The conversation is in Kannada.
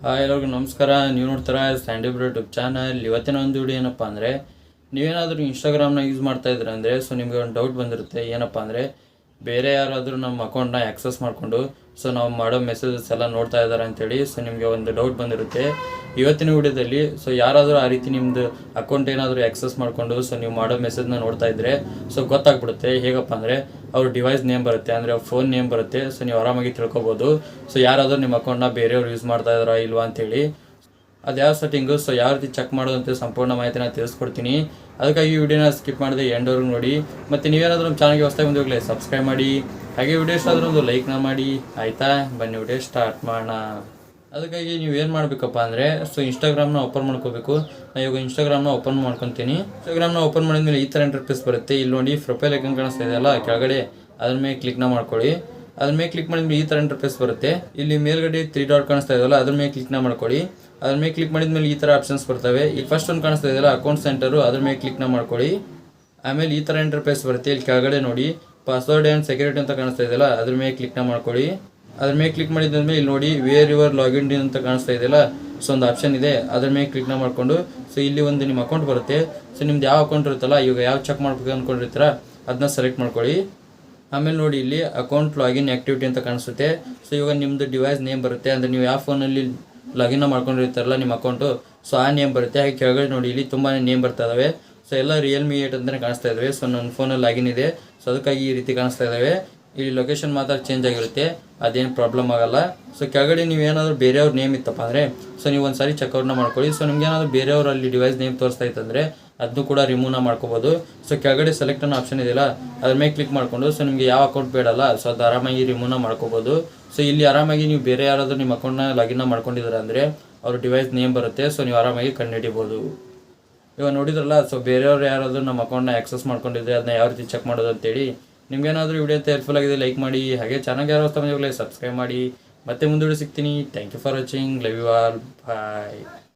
ಹಾಯ್ ಎಲ್ಲರಿಗೂ ನಮಸ್ಕಾರ. ನೀವು ನೋಡ್ತಾರ ಸ್ಟ್ಯಾಂಡರ್ಡ್ ಯೂಟ್ಯೂಬ್ ಚಾನಲ್. ಇವತ್ತಿನ ಒಂದು ವಿಡಿಯೋ ಏನಪ್ಪ ಅಂದರೆ, ನೀವೇನಾದರೂ ಇನ್ಸ್ಟಾಗ್ರಾಮ್ನ ಯೂಸ್ ಮಾಡ್ತಾ ಇದ್ರೆ ಅಂದರೆ ನಿಮಗೆ ಒಂದು ಡೌಟ್ ಬಂದಿರುತ್ತೆ. ಏನಪ್ಪ ಅಂದರೆ, ಬೇರೆ ಯಾರಾದರೂ ನಮ್ಮ ಅಕೌಂಟ್ನ ಆ್ಯಕ್ಸಸ್ ಮಾಡಿಕೊಂಡು ನಾವು ಮಾಡೋ ಮೆಸೇಜಸ್ ಎಲ್ಲ ನೋಡ್ತಾ ಇದ್ದಾರೆ ಅಂತೇಳಿ ನಿಮಗೆ ಒಂದು ಡೌಟ್ ಬಂದಿರುತ್ತೆ. ಇವತ್ತಿನ ವಿಡಿಯೋದಲ್ಲಿ ಯಾರಾದರೂ ಆ ರೀತಿ ನಿಮ್ಮದು ಅಕೌಂಟ್ ಏನಾದರೂ ಆ್ಯಕ್ಸಸ್ ಮಾಡಿಕೊಂಡು ನೀವು ಮಾಡೋ ಮೆಸೇಜ್ನ ನೋಡ್ತಾ ಇದ್ದರೆ ಗೊತ್ತಾಗ್ಬಿಡುತ್ತೆ. ಹೇಗಪ್ಪ ಅಂದರೆ, ಅವ್ರ ಡಿವೈಸ್ ನೇಮ್ ಬರುತ್ತೆ, ಅಂದರೆ ಫೋನ್ ನೇಮ್ ಬರುತ್ತೆ. ನೀವು ಆರಾಮಾಗಿ ತಿಳ್ಕೊಬೋದು ಯಾರಾದರೂ ನಿಮ್ಮ ಅಕೌಂಟ್ನ ಬೇರೆಯವ್ರು ಯೂಸ್ ಮಾಡ್ತಾ ಇದ್ದಾರಾ ಇಲ್ವಾ ಅಂತೇಳಿ. ಅದು ಯಾವ ಸೆಟ್ಟಿಂಗು ಯಾವ ರೀತಿ ಚೆಕ್ ಮಾಡೋದಂತ ಸಂಪೂರ್ಣ ಮಾಹಿತಿನ ತಿಳಿಸ್ಕೊಡ್ತೀನಿ. ಅದಕ್ಕಾಗಿ ಈ ವಿಡಿಯೋನ ಸ್ಕಿಪ್ ಮಾಡಿದೆ ಎಂಡವರೆಗೂ ನೋಡಿ. ಮತ್ತು ನೀವೇನಾದರೂ ನಮ್ಮ ಚಾನಲ್ಗೆ ಹೊಸದಾಗಿ ಬಂದೋಗಲೇ ಸಬ್ಸ್ಕ್ರೈಬ್ ಮಾಡಿ, ಹಾಗೆ ವಿಡಿಯೋ ಇಷ್ಟ ಆದರೂ ಒಂದು ಲೈಕ್ನ ಮಾಡಿ. ಆಯಿತಾ, ಬನ್ನಿ ವಿಡಿಯೋ ಸ್ಟಾರ್ಟ್ ಮಾಡೋಣ. ಅದಕ್ಕಾಗಿ ನೀವು ಏನು ಮಾಡಬೇಕಪ್ಪ ಅಂದರೆ, ಇನ್ಸ್ಟಾಗ್ರಾಮ್ನ ಓಪನ್ ಮಾಡ್ಕೋಬೇಕು. ನಾನು ಇವಾಗ ಇನ್ಸ್ಟಾಗ್ರಾಮ್ನ ಓಪನ್ ಮಾಡ್ಕೊತೀನಿ. ಇನ್ಸ್ಟಾಗ್ರಾಮ್ನ ಓಪನ್ ಮಾಡಿದ್ಮೇಲೆ ಈ ಥರ ಇಂಟರ್ಫೇಸ್ ಬರುತ್ತೆ. ಇಲ್ಲಿ ನೋಡಿ ಪ್ರೊಫೈಲ್ ಐಕನ್ ಕಾಣಿಸ್ತಾ ಇದೆಯಲ್ಲ ಕೆಳಗಡೆ, ಅದ್ರ ಮೇಲೆ ಕ್ಲಿಕ್ನ ಮಾಡ್ಕೊಳ್ಳಿ. ಅದ್ರ ಮೇಲೆ ಕ್ಲಿಕ್ ಮಾಡಿದ್ಮೇಲೆ ಈ ಥರ ಇಂಟರ್ಫೇಸ್ ಬರುತ್ತೆ. ಇಲ್ಲಿ ಮೇಲ್ಗಡೆ 3 ಡಾಟ್ ಕಾಣಿಸ್ತಾ ಇದೆಯಲ್ಲ, ಅದ್ರ ಮೇಲೆ ಕ್ಲಿಕ್ನ ಮಾಡ್ಕೊಳ್ಳಿ. ಅದ್ರ ಮೇಲೆ ಕ್ಲಿಕ್ ಮಾಡಿದ್ಮೇಲೆ ಈ ಥರ ಆಪ್ಷನ್ಸ್ ಬರ್ತವೆ. ಈಗ ಫಸ್ಟ್ ಒಂದು ಕಾಣಿಸ್ತಾ ಇದೆಯಲ್ಲ ಅಕೌಂಟ್ ಸೆಂಟರು, ಅದ್ರ ಮೇಲೆ ಕ್ಲಿಕ್ನ ಮಾಡ್ಕೊಳ್ಳಿ. ಆಮೇಲೆ ಈ ಥರ ಇಂಟರ್ಫೇಸ್ ಬರುತ್ತೆ. ಇಲ್ಲಿ ಕೆಳಗಡೆ ನೋಡಿ ಪಾಸ್ವರ್ಡ್ ಆ್ಯಂಡ್ ಸೆಕ್ಯೂರಿಟಿ ಅಂತ ಕಾಣಿಸ್ತಾ ಇದೆಯಲ್ಲ, ಅದ್ರ ಮೇಲೆ ಕ್ಲಿಕ್ನ ಮಾಡ್ಕೊಳ್ಳಿ. ಅದ್ರ ಮೇಲೆ ಕ್ಲಿಕ್ ಮಾಡಿದ್ಮೇಲೆ ಇಲ್ಲಿ ನೋಡಿ ವೇರ್ ಯುವರ್ ಲಾಗಿನ್ ಅಂತ ಕಾಣಿಸ್ತಾ ಇದೆಯಲ್ಲ, ಒಂದು ಆಪ್ಷನ್ ಇದೆ, ಅದ್ರ ಮೇಲೆ ಕ್ಲಿಕ್ನ ಮಾಡಿಕೊಂಡು ಇಲ್ಲಿ ಒಂದು ನಿಮ್ಮ ಅಕೌಂಟ್ ಬರುತ್ತೆ. ನಿಮ್ದು ಯಾವ ಅಕೌಂಟ್ ಇರುತ್ತಲ್ಲ, ಇವಾಗ ಯಾವ ಚೆಕ್ ಮಾಡ್ಬೇಕು ಅಂದ್ಕೊಂಡಿರ್ತೀರ ಅದನ್ನ ಸೆಲೆಕ್ಟ್ ಮಾಡ್ಕೊಳ್ಳಿ. ಆಮೇಲೆ ನೋಡಿ ಇಲ್ಲಿ ಅಕೌಂಟ್ ಲಾಗಿನ್ ಆ್ಯಕ್ಟಿವಿಟಿ ಅಂತ ಕಾಣಿಸುತ್ತೆ. ಇವಾಗ ನಿಮ್ಮದು ಡಿವೈಸ್ ನೇಮ್ ಬರುತ್ತೆ, ಅಂದರೆ ನೀವು ಯಾವ ಫೋನಲ್ಲಿ ಲಾಗಿನ್ನ ಮಾಡ್ಕೊಂಡಿರ್ತಾರಲ್ಲ ನಿಮ್ಮ ಅಕೌಂಟು, ಆ ನೇಮ್ ಬರುತ್ತೆ. ಹಾಗೆ ಕೆಳಗಡೆ ನೋಡಿ ಇಲ್ಲಿ ತುಂಬಾ ನೇಮ್ ಬರ್ತಾ ಇದ್ದಾವೆ. ಎಲ್ಲ ರಿಯಲ್ಮಿ 8 ಅಂತಲೇ ಕಾಣಿಸ್ತಾ ಇದ್ದಾವೆ. ನನ್ನ ಫೋನಲ್ಲಿ ಲಾಗಿನ್ ಇದೆ, ಅದಕ್ಕಾಗಿ ಈ ರೀತಿ ಕಾಣಿಸ್ತಾ ಇದ್ದಾವೆ. ಇಲ್ಲಿ ಲೊಕೇಶನ್ ಮಾತ್ರ ಚೇಂಜ್ ಆಗಿರುತ್ತೆ, ಅದೇನು ಪ್ರಾಬ್ಲಮ್ ಆಗಲ್ಲ. ಕೆಳಗಡೆ ನೀವು ಏನಾದರೂ ಬೇರೆಯವ್ರ ನೇಮ್ ಇತ್ತಪ್ಪ ಅಂದರೆ ನೀವು ಒಂದು ಸಾರಿ ಚೆಕ್ಔಟ್ನ ಮಾಡ್ಕೊಳ್ಳಿ. ನಿಮ್ಗೆ ಏನಾದರೂ ಬೇರೆಯವ್ರು ಅಲ್ಲಿ ಡಿವೈಸ್ ನೇಮ್ ತೋರಿಸ್ತಾ ಇತ್ತಂದರೆ ಅದನ್ನು ಕೂಡ ರಿಮೂವ್ನ ಮಾಡ್ಕೋಬೋದು. ಕೆಳಗಡೆ ಸೆಲೆಕ್ಟ್ ಅನ್ನೋ ಆಪ್ಷನ್ ಇದೆಯಲ್ಲ, ಅದ್ರ ಮೇಲೆ ಕ್ಲಿಕ್ ಮಾಡಿಕೊಂಡು ನಿಮಗೆ ಯಾವ ಅಕೌಂಟ್ ಬೇಡಲ್ಲ ಅದು ಆರಾಮಾಗಿ ರಿಮೂವ್ನ ಮಾಡ್ಕೋಬೋದು. ಇಲ್ಲಿ ಆರಾಮಾಗಿ ನೀವು ಬೇರೆ ಯಾರಾದರೂ ನಿಮ್ಮ ಅಕೌಂಟ್ನ ಲಾಗಿನ್ನ ಮಾಡ್ಕೊಂಡಿದ್ದಾರೆ ಅಂದರೆ ಅವ್ರ ಡಿವೈಸ್ ನೇಮ್ ಬರುತ್ತೆ. ನೀವು ಆರಾಮಾಗಿ ಕಂಡುಹಿಡಿಬೋದು. ಇವಾಗ ನೋಡಿದ್ರಲ್ಲ, ಬೇರೆಯವ್ರು ಯಾರಾದರೂ ನಮ್ಮ ಅಕೌಂಟ್ನ ಆ್ಯಕ್ಸಸ್ ಮಾಡ್ಕೊಂಡಿದ್ರೆ ಅದನ್ನ ಯಾವ ರೀತಿ ಚೆಕ್ ಮಾಡೋದು ಅಂತೇಳಿ. ನಿಮ್ಗೇನಾದರೂ ವಿಡಿಯೋ ಅಂತ ಹೆಲ್ಪ್ಫುಲ್ ಆಗಿದೆ ಲೈಕ್ ಮಾಡಿ, ಹಾಗೆ ಚಾನಲ್ಗೆ ಯಾರು ಹೊಸ ಸಬ್ಸ್ಕ್ರೈಬ್ ಮಾಡಿ. ಮತ್ತೆ ಮುಂದೆ ಸಿಗ್ತೀನಿ. Thank you for watching. Love you all. Bye.